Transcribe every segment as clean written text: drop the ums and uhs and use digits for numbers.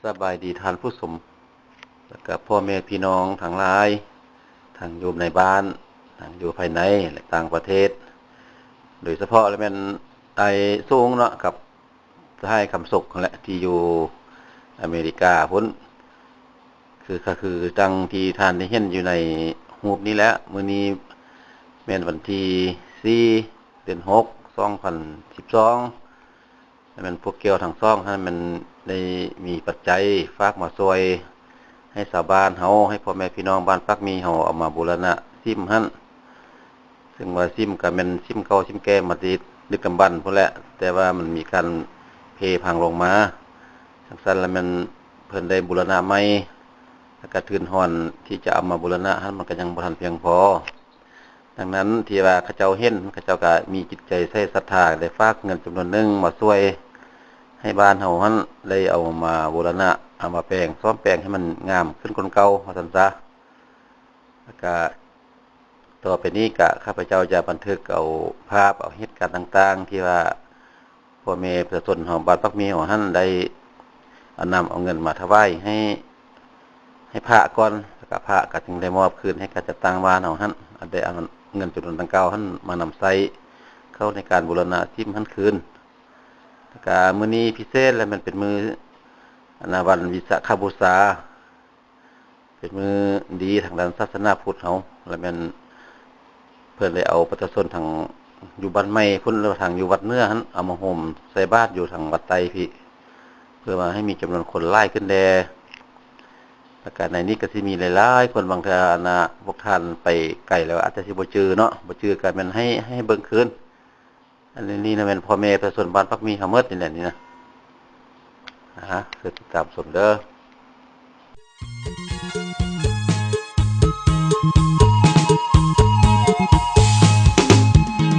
สบายดีท่านผู้ชมแล้วก็พ่อแม่พี่น้องทั้งหลายทั้งอยู่ในบ้านทั้งอยู่ภายในและต่างประเทศโดยเฉพาะแล้วมันไอ้สูงเนาะกับสหายคำศกนั่นแหละที่อยู่อเมริกาพุ่นคือจังที่ท่านได้เห็นอยู่ในรูปนี้แล้วมื้อนี้แม่นวันที่4เดือน6 2012แล้วมันพวกเกี่ยวทางซ่องให้มันได้มีปัจจัยฝากมาช่วยให้ชาวบ้านเฮาให้พ่อแม่พี่น้องบ้านปักมีเฮาเอามาบูรณะซิมหั่นซึ่งว่าซิมก็แม่นซิมเก่าซิมแก่มาติดดึกดำบรรพ์พุ่นแหละแต่ว่ามันมีการเพพังลงมาจังซั่นแล้วมันเพิ่นได้บูรณะใหม่แล้วก็ทื่นฮ้อนที่จะเอามาบูรณะหั่นมันก็ยังบ่ทันเพียงพอดังนั้นที่ว่าเขาเจ้าเห็นเขาเจ้าก็มีจิตใจใส่ศรัทธาได้ฝากเงินจำนวนหนึงมาช่วยให้บ้านเฮาหั่นได้เอามาบูรณะเอามาแปลงซ่อมแปลงให้มันงามขึ้นกว่าเก่าว่าซั่นซะแล้วก็ต่อไปนี้ก็ข้าพเจ้าจะบันทึกเอาภาพเอาเหตุการณ์ต่างๆที่ว่าพ่อแม่ประชาชนของบ้านปักมีเฮาหั่นได้เอาเงินมาถวายให้พระก่อนแล้วก็พระก็จึงได้มอบคืนให้กับจัดตั้งบ้านเฮาหั่นได้เอาเงินจำนวนดังกล่าวหั่นมานำใช้เข้าในการบูรณะซิมหั่นคืนแล้วก็มื้อนี้พิเศษและมันเป็นมื้อวันวิสาขบูชาเป็นมื้อดีทางด้านศาสนาพุทธเฮาแล้วมันเพิ่นได้เอาประชาชนทางอยู่บ้านใหม่พุ่นแล้วทางอยู่วัดเนื้อหั่นเอามาห่มใส่บาตรอยู่ทางวัดไตพี่เพื่อมาให้มีจำนวนคนหลายขึ้นแดแล้วก็ในนี้ก็สิมีหลายๆคนบางท่านพวกท่านไปไกลแล้วอาจจะสิบ่จือเนาะบ่จือก็แม่นให้เบิ่งคืนอันนี้นะแม่นพ่อแม่ประชาชนบ้านปักมีเฮาหมดนี่แหละนี่นะคือติดตามชมเด้อ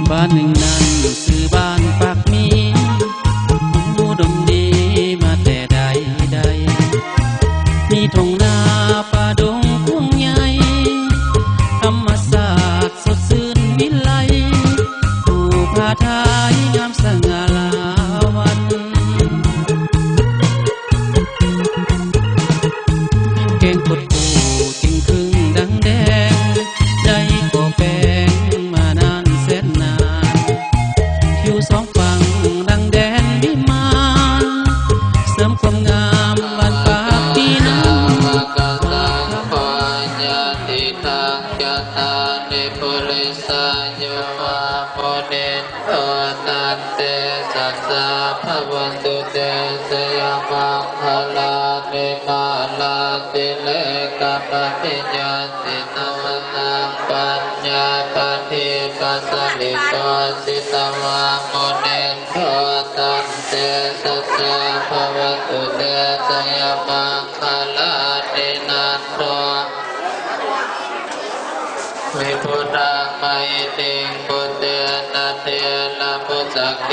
บ้านหนึ่งนั้นชื่อบ้านปักมีอุดมดีมาแต่ใดมีทงนาป่าดงกว้างใหญ่ธรรมศาสตร์สดชื่นวิไลผู้พาทายงามสง่าลาวันแกงกดปูกินครึ่งดังแดงได้ก็แปลงมานานแสนนานผิวสองฝั่งดังแดนวิมานเสริมความงามวันปากปีนั้นปิญญาสินวนาปัญญาปฏิปัสสลิโกสิตวะโมเนโทตันเตสัสสะภวตุเตสยมังคลานินันโตวิพุทธังไมติงปุตเตนะเตนะปุจจเก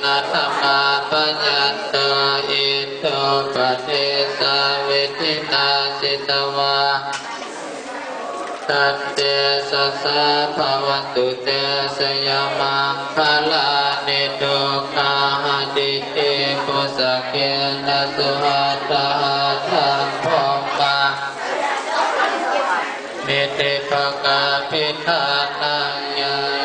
นะธรรมาปัญญาตาอิโตปฏิสาวิทินาสิตวะตันเตสัสสะภวตุเตสยมังคลานิทุกขาหติติปุสเกนะสุหัตถะทังพงมานิติปกาพิธานังยาย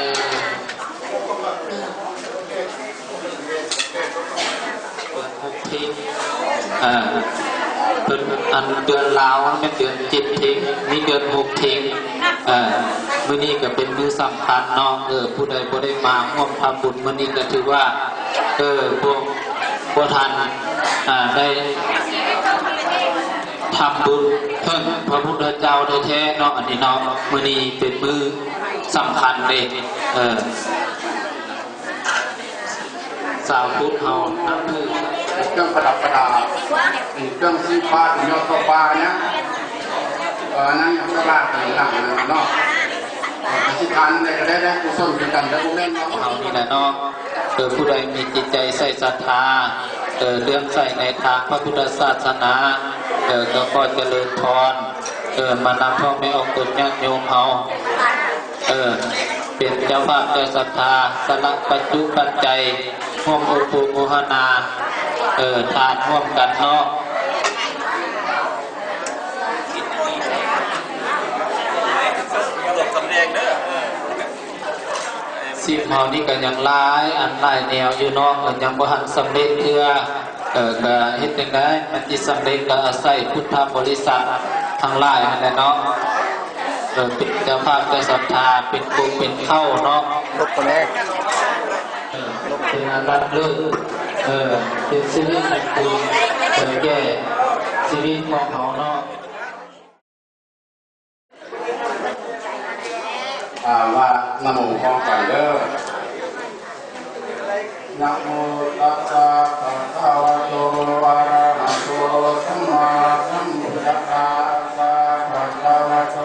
เป็นอันเดือนลาวเป็นเดือนจิตทิ้งนี่เดือนหกทิ้งมื้อนี้ก็เป็นมื้อสำคัญเนาะผู้ใดบ่ได้มาร่วมทำบุญมื้อนี้ก็ถือว่าพวกท่านได้ทำบุญเพิ่มพระพุทธเจ้าแท้ๆเนาะอันนี้เนาะมื้อนี้เป็นมื้อสำคัญเลยสาวพุทธเฮานับถือเครื่องประดับประดาเครื่องซีฟ้าถึงยอดโซฟาเนี่ยนั่นยังก็ลาดถึงหลังเนาะสิทานได้ก็ได้กุศลกันแล้วพวกนั้นเอานี่แหละเนาะผู้ใดมีจิตใจใส่ศรัทธาเลื่อมใสในทางพระพุทธศาสนาก็เจริญพรมานำพ่อแม่ออกตนญาติโยมเฮาเป็นเจ้าภาพเจ้าศรัทธาสละปัจจุปัจจัยร่วมอุปโภคนาทานร่วมกันเนาะ สิบเฮานี่ก็ยังหลายอันหลายแนวอยู่เนาะก็ยังบ่ทันสำเร็จเทื่อก็เฮ็ดจังได๋มันสิสำเร็จก็อาศัยพุทธบริษัททั้งหลายนั่นแหละเนาะเป็นเจ้าภาพเจ้าศรัทธาเป็นกลุ่มเป็นเข้าเนาะลบคนแรกลบเป็นอันดับลึกเป็นชีวิตของคุณแก่ชีวิตของเขาเนาะว่านะโมพร้อมกันเด้อนะโมตัสสะภะคะวะโตอะระหะโตสัมมาสัมพุทธัสสะภะคะวะโต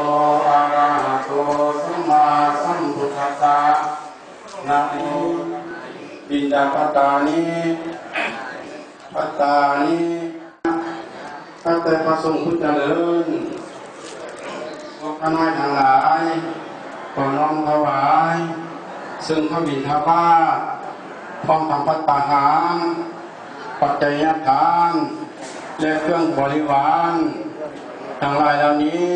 อะระหะโตสัมมาสัมพุทธัสสะนะโมบิดาปัตตานิปัตตานิข้าแต่พระสงฆ์ผู้เจริญพวกข้าน้อยทั้งหลายขอน้อมถวายซึ่งพระบิณฑบาตพร้อมทั้งภัตตาหารปัจจัยทานและเครื่องบริวารทั้งหลายเหล่านี้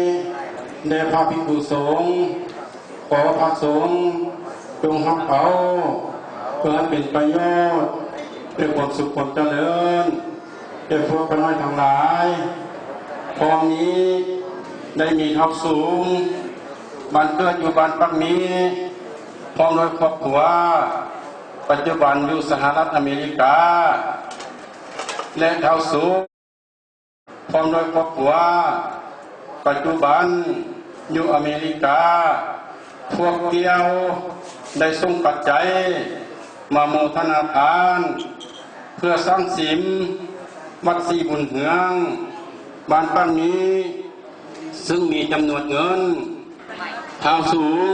แด่พระภิกษุสงฆ์ขอพระสงฆ์จงรับเอาเพื่อเป็นประโยชน์เพื่อความสุขความเจริญแก่พวกข้าน้อยทั้งหลายพร้อมนี้ได้มีทัพสูงบ้านเกิดอยู่บ้านปักมีพร้อมโดยครอบครัวปัจจุบันอยู่สหรัฐอเมริกาและเท่าสูงพร้อมโดยครอบครัวปัจจุบันอยู่อเมริกาพวกเดียวได้ส่งปัจจัยมาโมทนาทานเพื่อสร้างศิลป์วัดศรีบุญเหืองบ้านปักนี้ซึ่งมีจำนวนเงินเท่าสูง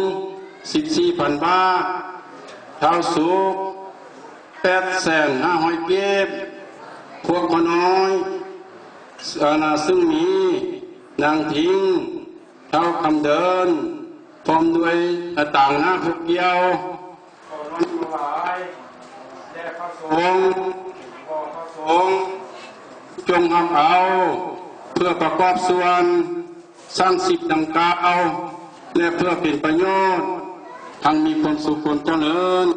14,000 บาทเท่าสูง8,500 เก็บพวกคนน้อยซึ่งมีนางทิ้งเท่าคำเดินพร้อมด้วยต่างหน้าพวกเดียวขอร้องถวายแด่พระสงฆ์ขอพระสงฆ์จงทำเอาเพื่อประกอบส่วนสร้างสิทธิ์ดังกล่าวและเพื่อเป็นประโยชน์ทั้งมีความสุขความเจริญ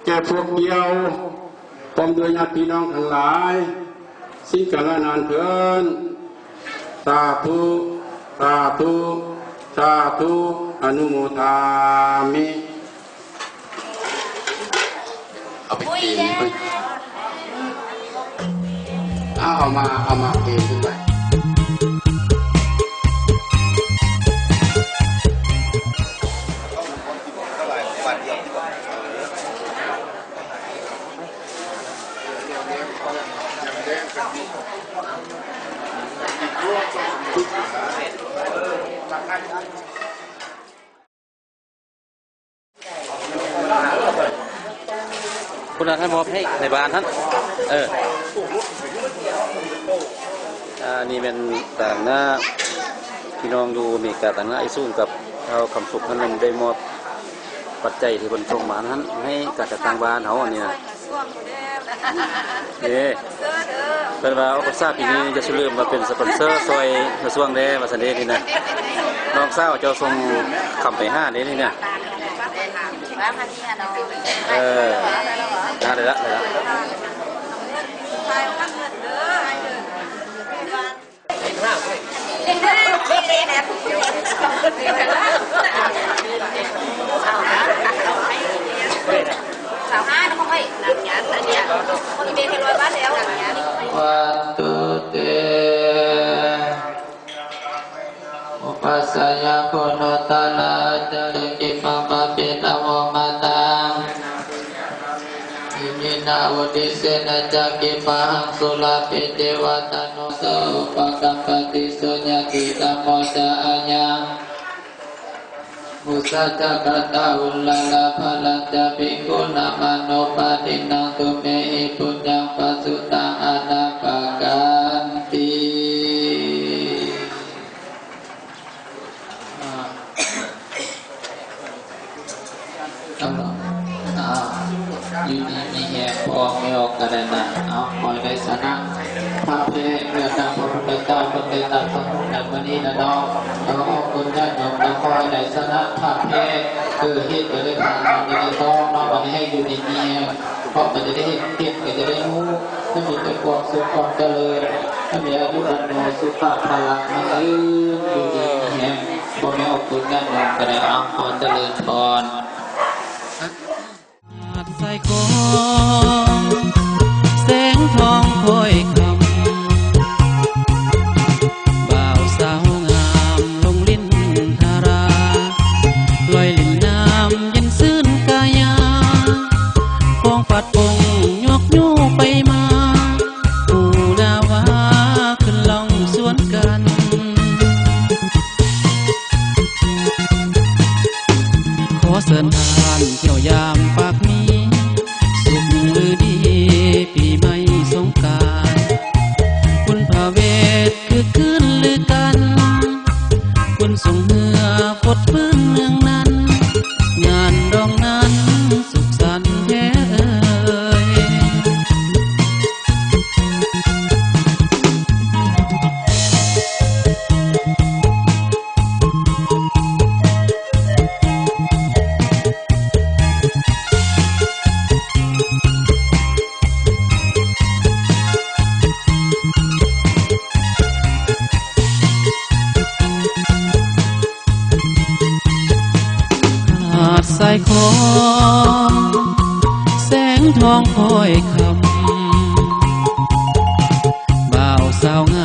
แก่พวกเดียวพร้อมด้วยญาติพี่น้องทั้งหลายสิ้นกาลนานเถิดสาธุสาธุสาธุอนุโมทามิเอาไปกินไปเอามาเองด้วยคุณท่านมอบให้ในบ้านท่านนี่เป็นต่างหน้าพี่น้องดูมีการต่างหน้าไอ้สู้กับเราคำสุขท่านนได้มอบปัจจัยที่คนส่งมาท่านให้กับจากทางบ้านเขาเนี่ยนี่เป็นว่าเอาทราบปีนี้จะเริ่มมาเป็นสปอนเซอร์ซอยกระทรวงได้มาสันเดนี่นะน้องเศร้าจะส่งคำไป5นี้นี่เนี่ยได้ละสาวห้าน้องไม่หนังยันอันเนี้ยคนเบนให้100 บาทแล้วหนังยันวัตุเตอุปัสสยโคโนตาลาจาริกิปัมปะปิตาวมาตังอิมินาวุติเสนะจักกิปังสุลาปิเตวตานุสอุปกัมปติสุญญติตัมโมจาอัญญามุสัจจกตาอุลลาลาภลัจจภิกขุนามานุปาทินังตุเมหิปุญญังปัสสุตังอนาปากันติอยู่นี่มีแห่พอไม่ออกกระดานเอาคอยได้สนะพระเพร าณพระพุทธเจ้าปฏิบัติธรรมในวันนี้นะน้องขอบคุณญาติโยมและคอยในสนะภาพเพศคือฮิตจะได้ทำจะได้ต้องน้องวันนี้ให้อยู่ในเมียเพราะมันจะได้เห็นเทียบก็จะได้รู้ถ้ามีแต่ความสุขความเจริญถ้ามีอายุวันโนสุขภาละมันยืนอยู่ดีแห่งพ่อแม่อบอุ่นญาติโยมก็ได้เอาขอเจริญพรใส่ของแสงทองคอยคำบ่าวสาวงามลงลิ้นทาราลอยลิ่นน้ำเย็นซื่นกายาฟองปัดปงยกยูไปมาปูนาวาขึ้นล่องสวนกันขอเสิญทานเที่ยวยามปากมีสุขหรือดีปีใหม่สงกรานต์คุณพระเวทคือคืนหรือกันคุณส่งเหือฟดพื้นเมืองนั้นงานดองนั้นสุขสันต์แท้เอ่ยสายของแสงทองคอยคำบ่าวสาวง